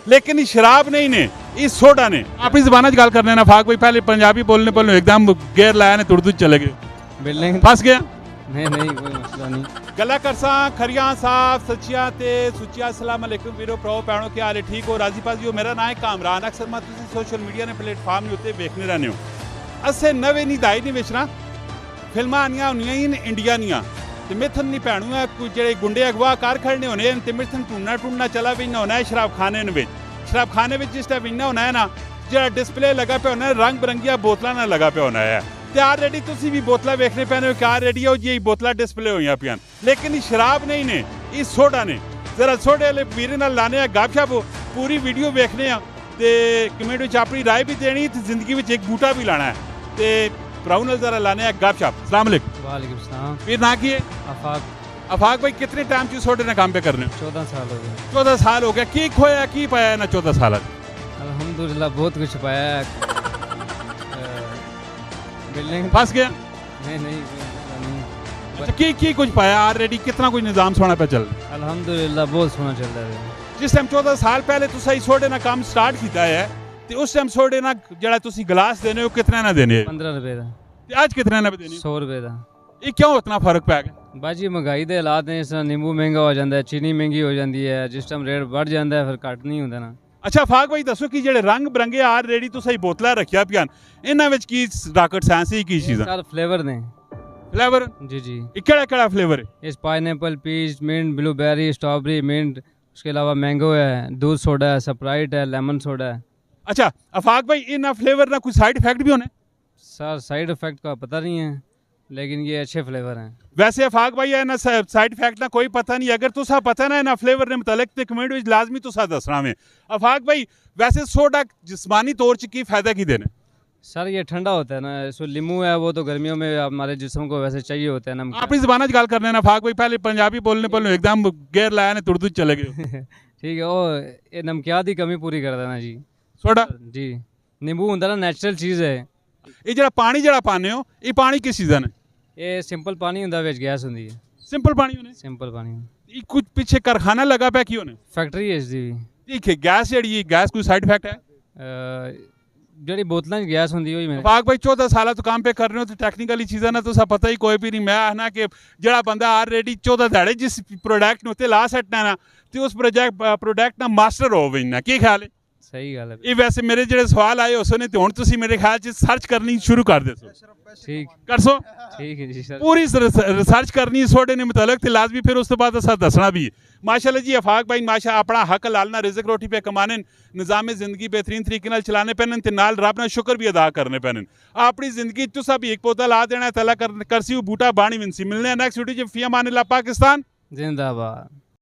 लेकिन ये शराब नहीं ने, ये सोडा ने। अपनी ज़बान च गल करने ना फाक भाई, पहले पंजाबी बोलने एकदम गेर लाया ने उर्दू चले गए, बिल्डिंग फस गया। नहीं कोई मसला नहीं। गला करसा खरियां साफ सच्चिया ते सुचिया। अस्सलाम वालेकुम वीरो भराओ भैनों, क्या हाल है? ठीक हो? राजी पाजी हो? मेरा नाम है कामरान। अक्सर मैं तुम सोशल मीडिया ने प्लेटफार्म के उत्ते देखने रहने हो। असें नवे नहीं दाई नहीं बेचना, फिल्मां आनियां होनियां ही इंडिया दियां ते मिथन नहीं भैनू है कोई जेह्ड़े गुंडे अगवा कर खड़ने होने ते मिथन टूना चला भी इन्ना होना है शराब खाने में। शराब खाने में जिस टाइम इन्ना होना है ना, जेह्ड़ा डिस्पले लगा पे होना है, रंग बिरंगिया बोतलां ना लगा पे होना है। ते ऑलरेडी तुसी भी बोतलां वेखने पैने हो कि ऑलरेडी हो जी बोतलां डिस्पले होईयां पियां, लेकिन ये शराब नहीं ने, ये सोडा ने। जरा सोडे वाले वीरे नाल लाने आ गपशप, पूरी वीडियो वेखने आ ते कमेंट विच अपनी राय भी देनी ते जिंदगी विच एक बूटा भी लाना है ते भराऊ नाल जरा लाने आ गपशप। अस्सलाम वालेकुम। वालेकुम सलाम। फिर ना की है आफाक। आफाक भाई, कितने टाइम से सोडे ने काम पे करने? 14 साल हो गए। 14 साल हो गया। की खोया की पाया है ना 14 साल? अल्हम्दुलिल्लाह बहुत कुछ पाया है। बिल्डिंग फंस गया। नहीं कोई मसला नहीं। अच्छा, की कुछ पाया ऑलरेडी? कितना कुछ निजाम सोना पे चल? अल्हम्दुलिल्लाह बहुत सोना चल रहा है। जिस टाइम 14 साल पहले तुसा सोडे ना काम स्टार्ट किया है ते उस टाइम सोडे ना जड़ा तुसी गिलास देने हो कितने ना देने? 15 रुपए का। ते आज कितने ना देने? 100 रुपए का। ये क्यों इतना फर्क पै गया? बाजी महंगाई के हालात ने, इस तरह नींबू महंगा हो जाता है, चीनी महंगी हो जाती है, जिस टाइम रेट बढ़ जाता है फिर घट नहीं होता ना। अच्छा फाक भाई दसो कि जेड़े रंग बिरंगे ऑलरेडी तुसा बोतलां रखिया पियां, इन्हां विच की रॉकेट साइंस ही की चीज़ां? सर फ्लेवर ने। फ्लेवर? जी ये केड़ा फ्लेवर है? इस pineapple, peach, mint, blueberry, strawberry, mint, उसके अलावा मैंगो है, दूध सोडा है, स्प्राइट है, लेमन सोडा है। अच्छा अफाक भाई, इन्हां फ्लेवर ना कोई साइड इफेक्ट भी होने? सर साइड इफेक्ट का पता नहीं है, लेकिन ये अच्छे फ्लेवर हैं। वैसे अफाक भाई है ना साइड इफेक्ट ना कोई पता नहीं। अगर तुसा पता ना है ना फ्लेवर ने मुतलक ते कमेंट विच लाजमी तुसा दसना में। अफाक भाई वैसे सोडा जिस्मानी तौर च की फायदा की देने? सर ये ठंडा होता है ना, इसमें लीमू है, वो तो गर्मियों में हमारे जिस्म को वैसे चाहिए होता है ना। अपनी ज़बान च गल करने ना फाक भाई, पहले पंजाबी बोलने एकदम गेर लाया ने उर्दू चले गए। ठीक है, वो ये नमकियात की कमी पूरी कर देना जी। सोडा जी नींबू होता ना, नेचुरल चीज़ है। ये जरा पानी जरा पाने हो, ये पानी किस सीजन है? ये सिंपल पानी होता है, गैस होती है। सिंपल पानी होने? सिंपल पानी। ये कुछ पीछे कारखाना लगा पे की होने? फैक्ट्री है इसकी। ठीक है, गैस जड़ी गैस कोई साइड इफेक्ट है? जड़ी बोतलों च गैस होती है। फाक भाई 14 साल तो काम पे कर रहे हो तो टेक्निकली चीज़ां ना तुसा पता ही कोई भी नहीं। मैं आखना कि जड़ा बंदा ऑलरेडी 14 ध्याड़े जिस प्रोडक्ट उत्ते ला सटना ना तो उस प्रोडक्ट ना मास्टर हो इन्ना, की ख्याल है? सही गल है। ये वैसे मेरे जेडे सवाल आए उस ने तो हुण तुसी मेरे ख्याल च सर्च करनी शुरू कर देसो। ठीक करसो? ठीक है जी सर। पूरी रिसर्च करनी सोडे ने मुतलक ते लाजमी फिर उस तो बाद असा दसना भी। माशाल्लाह जी अफाक भाई माशा अपना हक लालना रिज़्क रोटी पे कमाने, निज़ाम ज़िंदगी बेहतरीन तरीके नाल चलाने पैन ते नाल रब नाल शुक्र भी अदा करने पैन। अपनी जिंदगी तुसा भी एक पौधा ला देना, तला करसी बूटा बाणी विनसी। मिलने नेक्स्ट वीडियो च। फी अमान अल्लाह। पाकिस्तान जिंदाबाद।